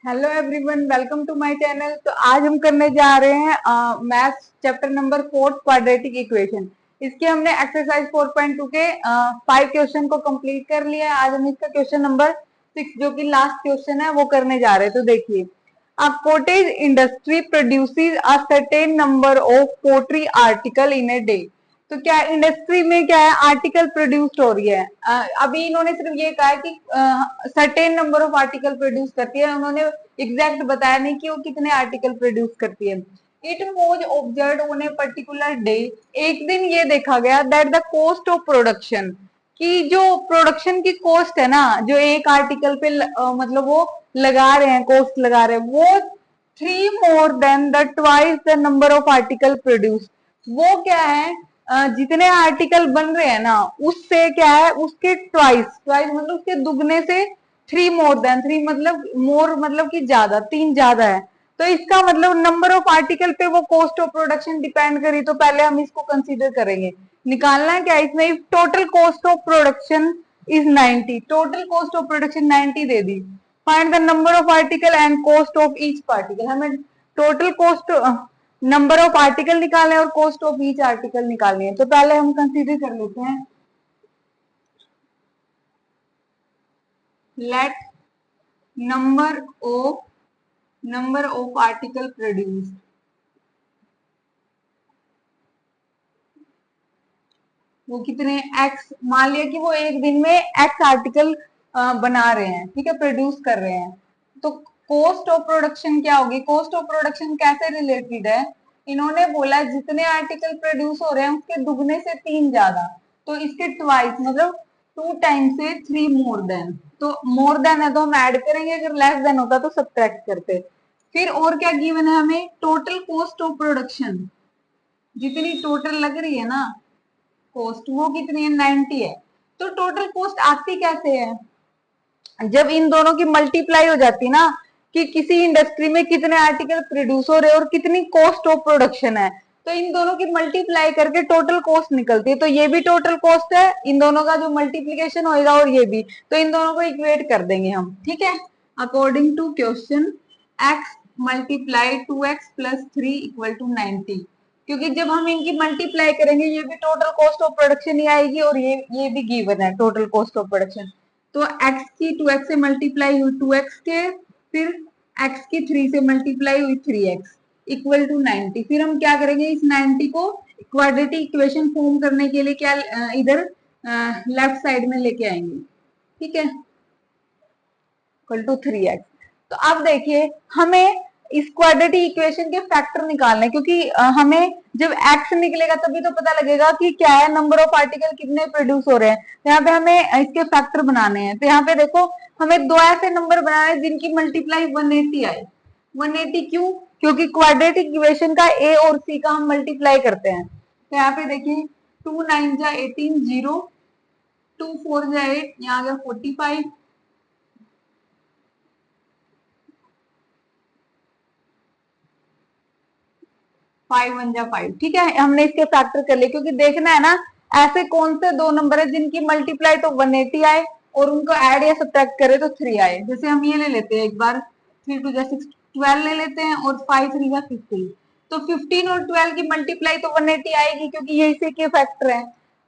Hello everyone, welcome to my channel. तो आज हम करने जा रहे हैं maths chapter number 4 quadratic equation. इसके हमने एक्सरसाइज 4.2 के 5 क्वेश्चन को कंप्लीट कर लिया है। आज हम इसका क्वेश्चन नंबर 6 जो कि लास्ट क्वेश्चन है वो करने जा रहे हैं। तो देखिए, a cottage industry produces a certain number of pottery article in a day. तो क्या इंडस्ट्री में क्या है, आर्टिकल प्रोड्यूस हो रही है। अभी इन्होंने सिर्फ ये कहा है कि certain number of article produce करती है, उन्होंने एग्जैक्ट बताया नहीं कि वो कितने आर्टिकल प्रोड्यूस करती है। It was observe on a particular day. एक दिन ये देखा गया that the cost of production, कि जो प्रोडक्शन की कॉस्ट है ना, जो एक आर्टिकल पे मतलब वो लगा रहे हैं, कॉस्ट लगा रहे हैं, वो 3 more than the twice the number of article produce. वो क्या है, जितने आर्टिकल बन रहे हैं ना उससे क्या है, उसके ट्वाइस, ट्वाइस मतलब उसके दुगने से 3 मोर देन, 3 मतलब मोर मतलब कि ज्यादा, 3 ज्यादा है। तो इसका मतलब नंबर ऑफ आर्टिकल पे वो कॉस्ट ऑफ प्रोडक्शन डिपेंड करी। तो पहले हम इसको कंसीडर करेंगे, निकालना है क्या इसमें। Total cost of production is 90, total cost of production 90 दे दी। Find the number of article and cost of each particle. हमें total cost, number of article निकालने और कॉस्ट ऑफ ईच आर्टिकल निकालनी है। तो पहले हम कंसीडर कर लेते हैं, let number of article produce, वो कितने एक्स, मान लिया कि वो एक दिन में एक्स आर्टिकल बना रहे हैं, ठीक है, प्रोड्यूस कर रहे हैं। तो कॉस्ट ऑफ प्रोडक्शन क्या होगी, कॉस्ट ऑफ प्रोडक्शन कैसे रिलेटेड है, इन्होंने बोला जितने आर्टिकल प्रोड्यूस हो रहे हैं उसके दुगने से 3 ज्यादा। तो इसके ट्वाइस मतलब 2 टाइम से 3 मोर देन। तो मोर देन है तो हम ऐड करेंगे, अगर लेस देन होता तो सब्ट्रैक्ट करते। फिर और क्या गिवन है हमें, टोटल कॉस्ट ऑफ प्रोडक्शन, जितनी टोटल लग रही है ना कॉस्ट, वो कितनी है, 90 है। तो टोटल कॉस्ट आती कैसे है, जब इन दोनों की मल्टीप्लाई हो जाती ना, कि किसी इंडस्ट्री में कितने आर्टिकल प्रोड्यूस हो रहे हैं और कितनी कॉस्ट ऑफ प्रोडक्शन है, तो इन दोनों की मल्टीप्लाई करके टोटल कॉस्ट निकलती है। तो ये भी टोटल कॉस्ट है, इन दोनों का जो मल्टीप्लीकेशन होगा, और ये भी, तो इन दोनों को इक्वेट कर देंगे हम, ठीक है। According to question, x multiply 2x plus 3 equal to 90। क्योंकि जब हम इनकी मल्टीप्लाई करेंगे ये भी टोटल कॉस्ट ऑफ प्रोडक्शन ही आएगी, और ये भी गिवन है टोटल कॉस्ट ऑफ प्रोडक्शन। तो x की 2x से मल्टीप्लाई हुई 2x के, फिर x की 3 से मल्टीप्लाई हुई 3x इक्वल टू 90। फिर हम क्या करेंगे, इस 90 को क्वाड्रेटिक इक्वेशन फॉर्म करने के लिए क्या इधर लेफ्ट साइड में लेके आएंगे, ठीक है, इक्वल टू 3x। तो अब देखिए, हमें इस क्वाड्रेटिक इक्वेशन के फैक्टर निकालने हैं, क्योंकि हमें जब x निकलेगा तभी तो पता लगेगा कि क्या है, नंबर ऑफ आर्टिकल कितने प्रोड्यूस हो रहे हैं। तो यहाँ पे हमें इसके फैक्टर बनाने हैं। तो यहाँ पे देखो, हमें दो ऐसे नंबर बनाने हैं जिनकी मल्टीप्लाई 180 आए। 180 क्यों, क्योंकि क्वाड्रेटिक इक्वेशन का a और c का हम मल्टीप्लाई करते हैं। तो यहाँ पे देखिए, 2 9 जा 18, 0, 2 4 जा 8, यहाँ आ गया 45, 5 1 जा 5, ठीक है। हमने इसके फैक्टर कर लिए, क्योंकि देखना है ना ऐसे कौन से दो नंबर है जिनकी मल्टीप्लाई तो 180 आए और उनको ऐड या सब्ट्रैक्ट करे तो 3 आए। जैसे हम ये ले लेते हैं, एक बार 3 2 जा 6, 12 ले लेते हैं, और 5 3 जा 15। तो 15 और 12 की मल्टीप्लाई तो 180 आएगी, क्योंकि ये इसी के फैक्टर है।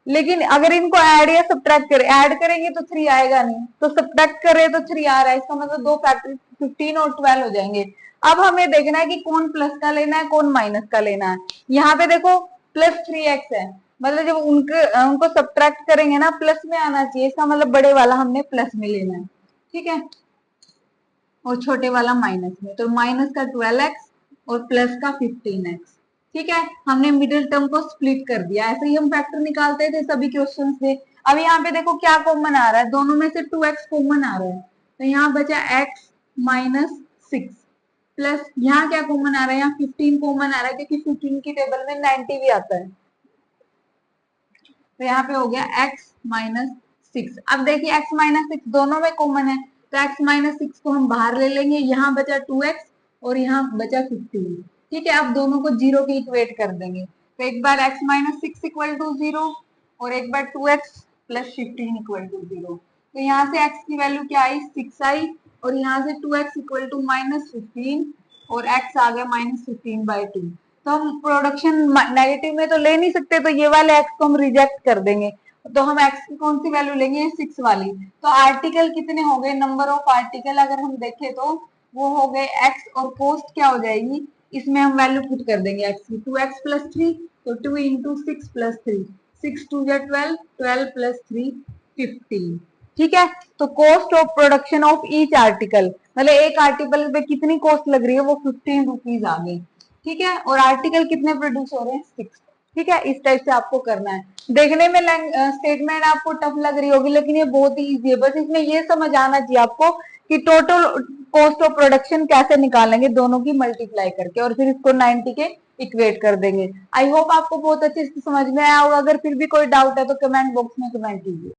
लेकिन अगर इनको ऐड या सब्ट्रैक्ट करें, ऐड करेंगे तो 3 आएगा नहीं, तो सब्ट्रैक्ट करें तो 3 आ रहा है, इसका मतलब दो फैक्टर 15 और 12 हो जाएंगे। अब हमें देखना है कि कौन प्लस का लेना है, कौन माइनस का लेना है। यहाँ पे देखो प्लस 3x है, मतलब जब उनको सब्ट्रैक्ट करेंगे ना प्लस में आना चाहिए, इसका मतलब बड़े वाला हमने प्लस में लेना है, ठीक है, और छोटे वाला माइनस में। तो माइनस का 12x और प्लस का 15x, ठीक है। हमने मिडिल टर्म को स्प्लिट कर दिया। ऐसे ही हम फैक्टर निकालते थे सभी क्वेश्चंस में। अब यहाँ पे देखो क्या कॉमन आ रहा है, दोनों में से 2x कॉमन आ रहा है, तो यहाँ बचा x माइनस 6, प्लस यहाँ क्या कॉमन आ रहा है, यहाँ 15 कॉमन आ रहा है, क्योंकि 15 की टेबल में 90 भी आता है। तो यहाँ पे हो गया x माइनस 6। अब देखिए x माइनस 6 दोनों में कॉमन है, तो x माइनस 6 को हम बाहर ले लेंगे। यहाँ बचा 2x और यहाँ बचा 15, ठीक है। अब दोनों को जीरो के इक्वेट कर देंगे। तो एक बार x माइनस 6 इक्वल टू 0 और एक बार 2x प्लस 15 इक्वल टू 0। तो यहाँ से x की वैल्यू क्या आई, 6 आई, और यहाँ से 2x इक्वल टू -15 और x आ गया -15/2। तो हम प्रोडक्शन नेगेटिव में तो ले नहीं सकते, तो ये वाले x को हम रिजेक्ट कर देंगे। तो हम x की कौन सी वैल्यू लेंगे, 6 वाली। तो आर्टिकल कितने हो गए, नंबर ऑफ आर्टिकल अगर हम देखें तो वो हो गए x, और कॉस्ट क्या हो जाएगी, इसमें हम वैल्यू पुट कर देंगे x की, 2x + 3, तो 2 × 6 + 3, 6 2 या 12, 12 + 3 15। ठीक है, तो cost of production of each article, मतलब एक आर्टिकल पे कितनी कॉस्ट लग रही है, वो 15 रुपीज आ गई। ठीक है, और आर्टिकल कितने प्रोड्यूस हो रहे हैं, 6। ठीक है, इस टाइप से आपको करना है। देखने में स्टेटमेंट आपको टफ लग रही होगी, लेकिन ये बहुत ही इजी है। बस इसमें ये समझ आना चाहिए आपको कि टोटल कॉस्ट ऑफ प्रोडक्शन कैसे निकालेंगे, दोनों की मल्टीप्लाई करके, और फिर इसको 90 के इक्वेट कर देंगे। आई होप आपको बहुत अच्छे से समझ में आया होगा। अगर फिर भी कोई डाउट है तो कमेंट बॉक्स में कमेंट कीजिए।